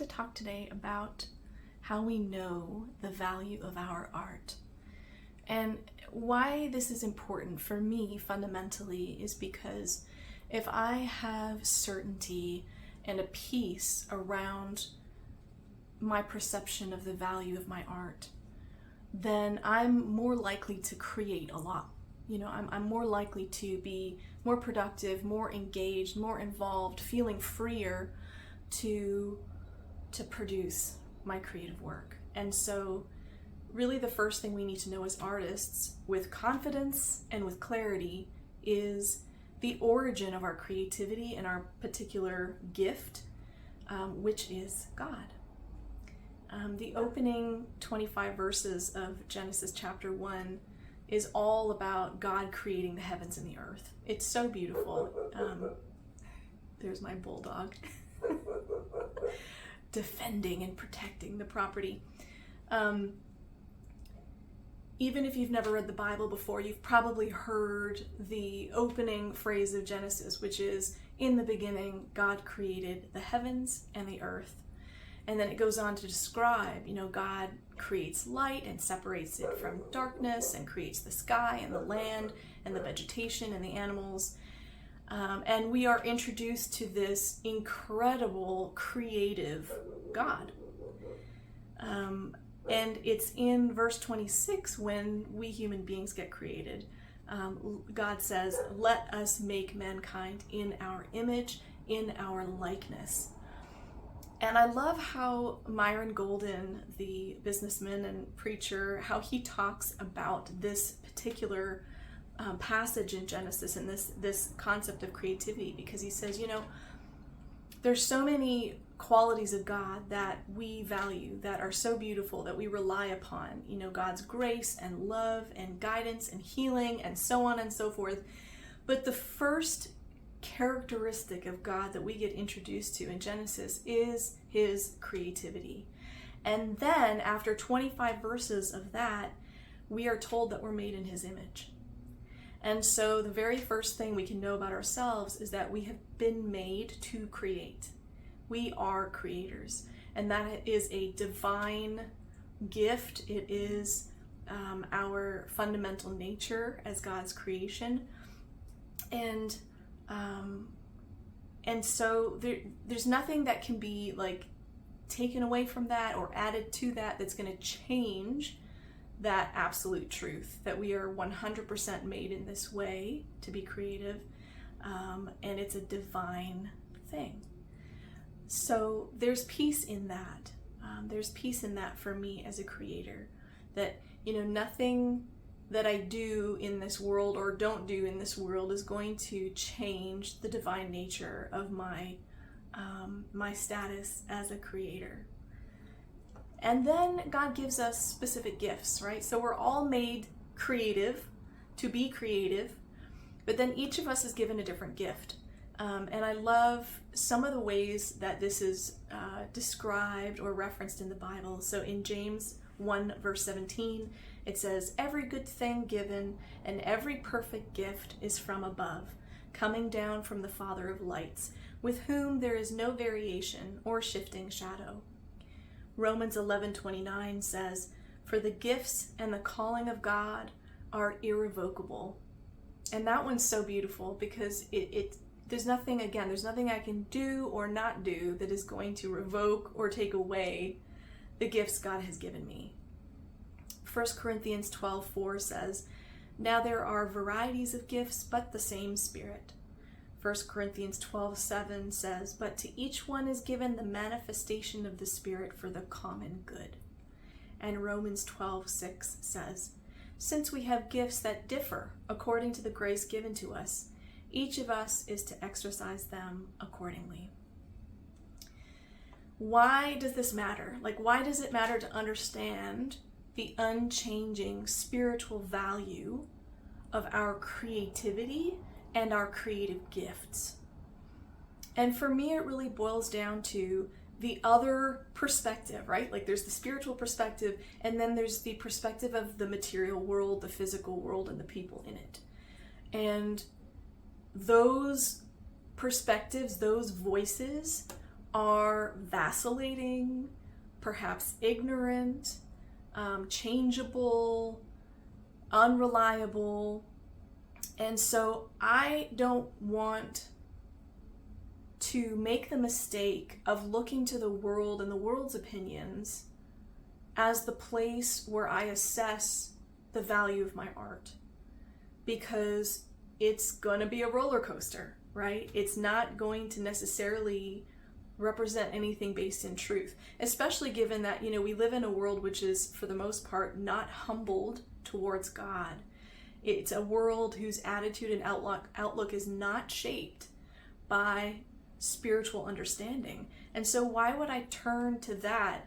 to talk today about how we know the value of our art. And why this is important for me fundamentally is because if I have certainty and a peace around my perception of the value of my art, then I'm more likely to create a lot. I'm more likely to be more productive, more engaged, more involved, feeling freer to produce my creative work. And so really the first thing we need to know as artists with confidence and with clarity is the origin of our creativity and our particular gift, which is God. The opening 25 verses of Genesis chapter 1 is all about God creating the heavens and the earth. It's so beautiful. There's my bulldog defending and protecting the property. Even if you've never read the Bible before, you've probably heard the opening phrase of Genesis, which is, in the beginning, God created the heavens and the earth. And then it goes on to describe, God creates light and separates it from darkness and creates the sky and the land and the vegetation and the animals. And we are introduced to this incredible creative God. And it's in verse 26 when we human beings get created. God says, "Let us make mankind in our image, in our likeness." And I love how Myron Golden, the businessman and preacher, how he talks about this particular passage in Genesis and this concept of creativity, because he says, there's so many qualities of God that we value, that are so beautiful, that we rely upon, God's grace and love and guidance and healing and so on and so forth. But the first characteristic of God that we get introduced to in Genesis is his creativity. And then after 25 verses of that, we are told that we're made in his image. And so the very first thing we can know about ourselves is that we have been made to create. We are creators, and that is a divine gift. It is our fundamental nature as God's creation. And so there's nothing that can be taken away from that or added to that that's going to change that absolute truth that we are 100% made in this way to be creative, and it's a divine thing. So there's peace in that. There's peace in that for me as a creator, that nothing that I do in this world or don't do in this world is going to change the divine nature of my status as a creator. And then God gives us specific gifts, right? So we're all made creative, to be creative, but then each of us is given a different gift. And I love some of the ways that this is described or referenced in the Bible. So in James 1 verse 17, it says, "Every good thing given and every perfect gift is from above, coming down from the Father of lights, with whom there is no variation or shifting shadow." Romans 11:29 says, "For the gifts and the calling of God are irrevocable." And that one's so beautiful because there's nothing I can do or not do that is going to revoke or take away the gifts God has given me. 1 Corinthians 12:4 says, "Now there are varieties of gifts, but the same Spirit." 1 Corinthians 12:7 says, "But to each one is given the manifestation of the Spirit for the common good." And Romans 12:6 says, "Since we have gifts that differ according to the grace given to us, each of us is to exercise them accordingly." Why does this matter? Why does it matter to understand the unchanging spiritual value of our creativity and our creative gifts? And for me, it really boils down to the other perspective, right? There's the spiritual perspective, and then there's the perspective of the material world, the physical world, and the people in it. And those perspectives, those voices, are vacillating, perhaps ignorant, changeable, unreliable. And so I don't want to make the mistake of looking to the world and the world's opinions as the place where I assess the value of my art, because it's going to be a roller coaster, right? It's not going to necessarily represent anything based in truth, especially given that, we live in a world which is, for the most part, not humbled towards God. It's a world whose attitude and outlook is not shaped by spiritual understanding. And so why would I turn to that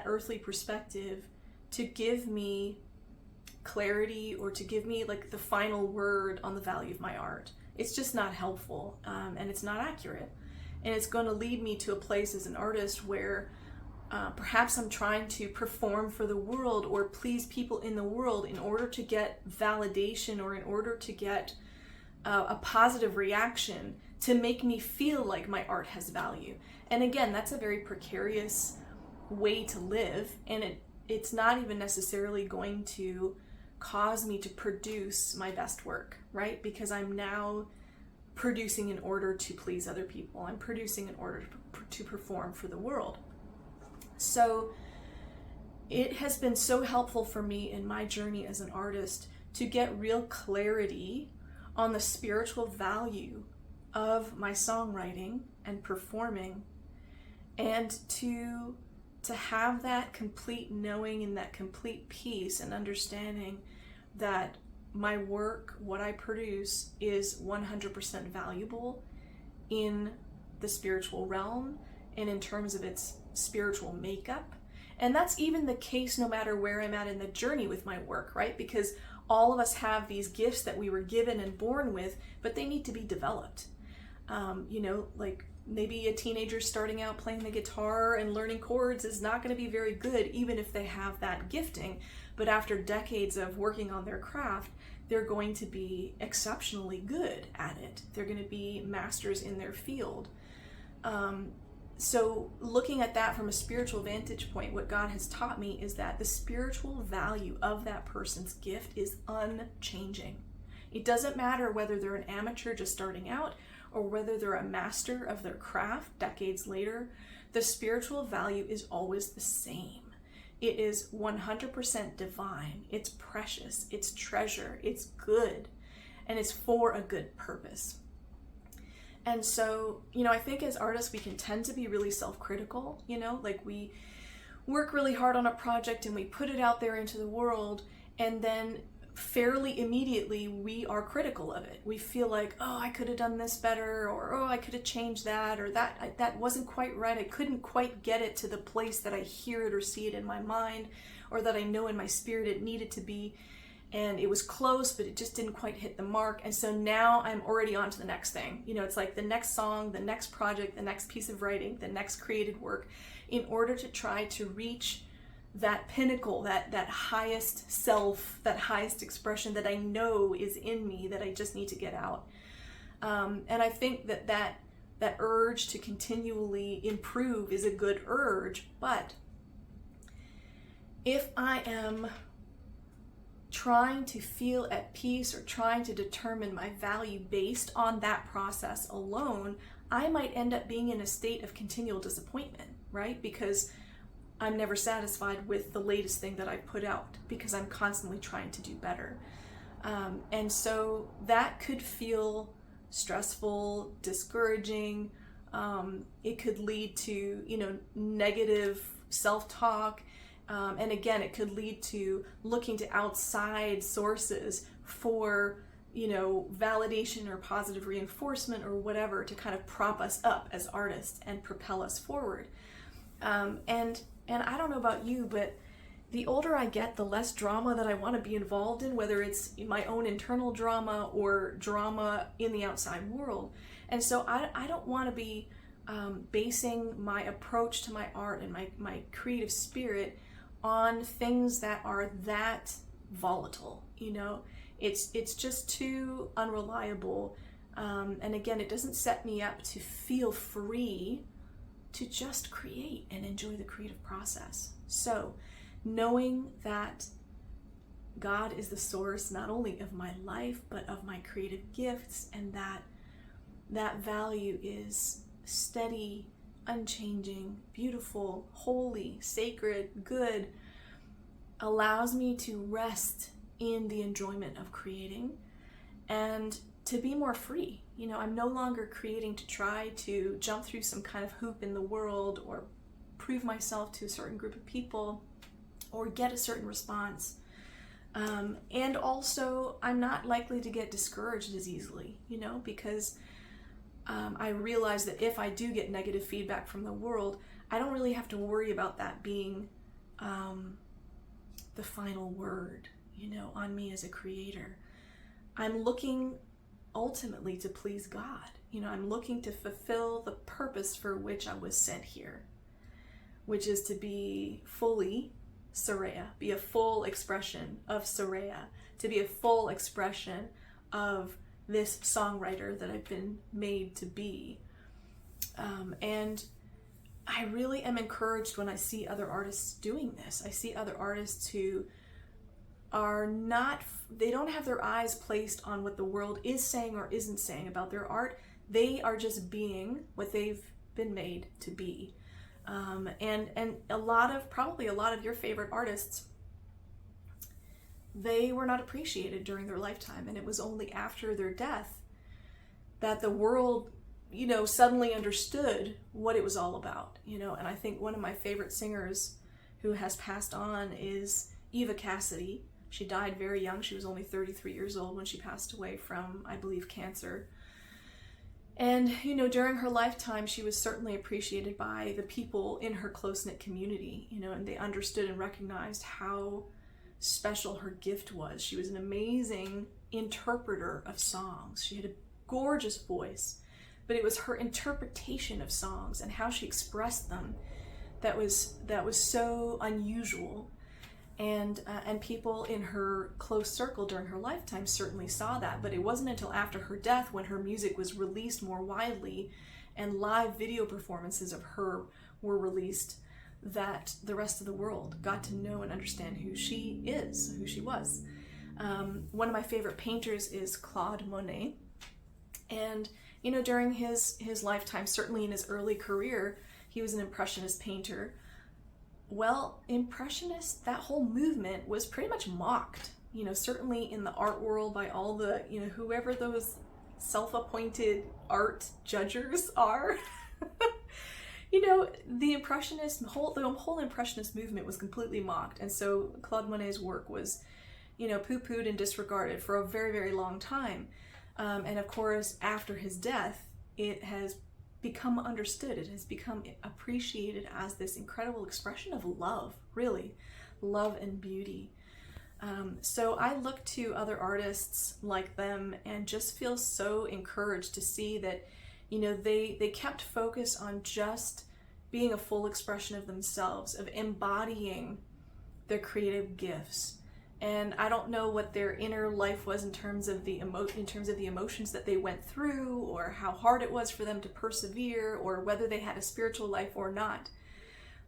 earthly perspective to give me clarity, or to give me like the final word on the value of my art? It's just not helpful, and it's not accurate. And it's going to lead me to a place as an artist where perhaps I'm trying to perform for the world or please people in the world in order to get validation, or in order to get a positive reaction to make me feel like my art has value. And again, that's a very precarious way to live, and it's not even necessarily going to cause me to produce my best work, right? Because I'm now producing in order to please other people. I'm producing in order to perform for the world. So it has been so helpful for me in my journey as an artist to get real clarity on the spiritual value of my songwriting and performing, and to have that complete knowing and that complete peace and understanding that my work, what I produce, is 100% valuable in the spiritual realm and in terms of its spiritual makeup. And that's even the case no matter where I'm at in the journey with my work, right? Because all of us have these gifts that we were given and born with, but they need to be developed. Like maybe a teenager starting out playing the guitar and learning chords is not going to be very good, even if they have that gifting. But after decades of working on their craft, they're going to be exceptionally good at it. They're going to be masters in their field. So looking at that from a spiritual vantage point, what God has taught me is that the spiritual value of that person's gift is unchanging. It doesn't matter whether they're an amateur just starting out or whether they're a master of their craft decades later. The spiritual value is always the same. It is 100% divine. It's precious. It's treasure. It's good. And it's for a good purpose. And so, I think as artists, we can tend to be really self-critical, like we work really hard on a project and we put it out there into the world, and then fairly immediately we are critical of it. We feel like, oh, I could have done this better, or oh, I could have changed that, or that wasn't quite right. I couldn't quite get it to the place that I hear it or see it in my mind, or that I know in my spirit it needed to be. And it was close, but it just didn't quite hit the mark. And so now I'm already on to the next thing. It's like the next song, the next project, the next piece of writing, the next created work, in order to try to reach that pinnacle, that highest self, that highest expression that I know is in me, that I just need to get out. And I think that urge to continually improve is a good urge. But if I am trying to feel at peace or trying to determine my value based on that process alone, I might end up being in a state of continual disappointment, right? Because I'm never satisfied with the latest thing that I put out, because I'm constantly trying to do better. And so that could feel stressful, discouraging. It could lead to, negative self-talk. And again, it could lead to looking to outside sources for, validation or positive reinforcement or whatever to kind of prop us up as artists and propel us forward. And I don't know about you, but the older I get, the less drama that I want to be involved in, whether it's my own internal drama or drama in the outside world. And so I don't want to be basing my approach to my art and my creative spirit on things that are that volatile. It's just too unreliable And again, it doesn't set me up to feel free to just create and enjoy the creative process. So knowing that God is the source not only of my life, but of my creative gifts, and that value is steady, unchanging, beautiful, holy, sacred, good, allows me to rest in the enjoyment of creating and to be more free. You know, I'm no longer creating to try to jump through some kind of hoop in the world or prove myself to a certain group of people or get a certain response. And also, I'm not likely to get discouraged as easily, you know, because I realize that if I do get negative feedback from the world, I don't really have to worry about that being the final word, you know, on me as a creator. I'm looking ultimately to please God. You know, I'm looking to fulfill the purpose for which I was sent here, which is to be fully Soraiya, be a full expression of Soraiya, to be a full expression of this songwriter that I've been made to be. And I really am encouraged when I see other artists doing this. I see other artists who are not, they don't have their eyes placed on what the world is saying or isn't saying about their art. They are just being what they've been made to be. And probably a lot of your favorite artists, they were not appreciated during their lifetime, and it was only after their death that the world, you know, suddenly understood what it was all about, you know. And I think one of my favorite singers who has passed on is Eva Cassidy. She died very young. She was only 33 years old when she passed away from, I believe, cancer. And, you know, during her lifetime, she was certainly appreciated by the people in her close-knit community, you know, and they understood and recognized how special her gift was. She was an amazing interpreter of songs. She had a gorgeous voice, but it was her interpretation of songs and how she expressed them that was so unusual. And people in her close circle during her lifetime certainly saw that, but it wasn't until after her death, when her music was released more widely and live video performances of her were released, that the rest of the world got to know and understand who she is, who she was. One of my favorite painters is Claude Monet. And, you know, during his lifetime, certainly in his early career, he was an Impressionist painter. Well, Impressionist, that whole movement was pretty much mocked, you know, certainly in the art world by all the, you know, whoever those self-appointed art judgers are. You know, the whole Impressionist movement was completely mocked. And so Claude Monet's work was, you know, poo-pooed and disregarded for a very, very long time. And of course, after his death, it has become understood. It has become appreciated as this incredible expression of love, really, love and beauty. So I look to other artists like them and just feel so encouraged to see that, you know, they kept focus on just being a full expression of themselves, of embodying their creative gifts. And I don't know what their inner life was in terms of the emotions that they went through, or how hard it was for them to persevere, or whether they had a spiritual life or not.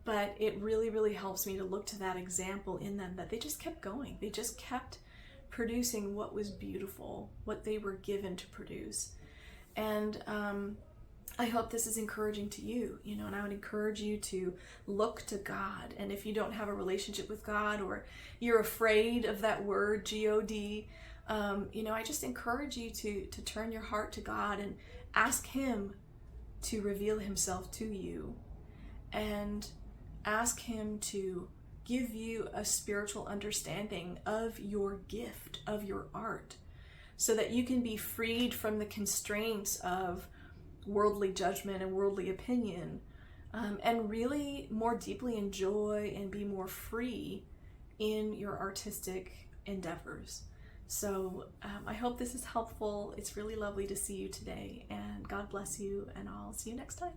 But it really, really helps me to look to that example in them, that they just kept going. They just kept producing what was beautiful, what they were given to produce. And I hope this is encouraging to you, you know, and I would encourage you to look to God. And if you don't have a relationship with God, or you're afraid of that word, G-O-D, you know, I just encourage you to turn your heart to God and ask Him to reveal Himself to you, and ask Him to give you a spiritual understanding of your gift, of your art, so that you can be freed from the constraints of worldly judgment and worldly opinion, and really more deeply enjoy and be more free in your artistic endeavors. So I hope this is helpful. It's really lovely to see you today, and God bless you, and I'll see you next time.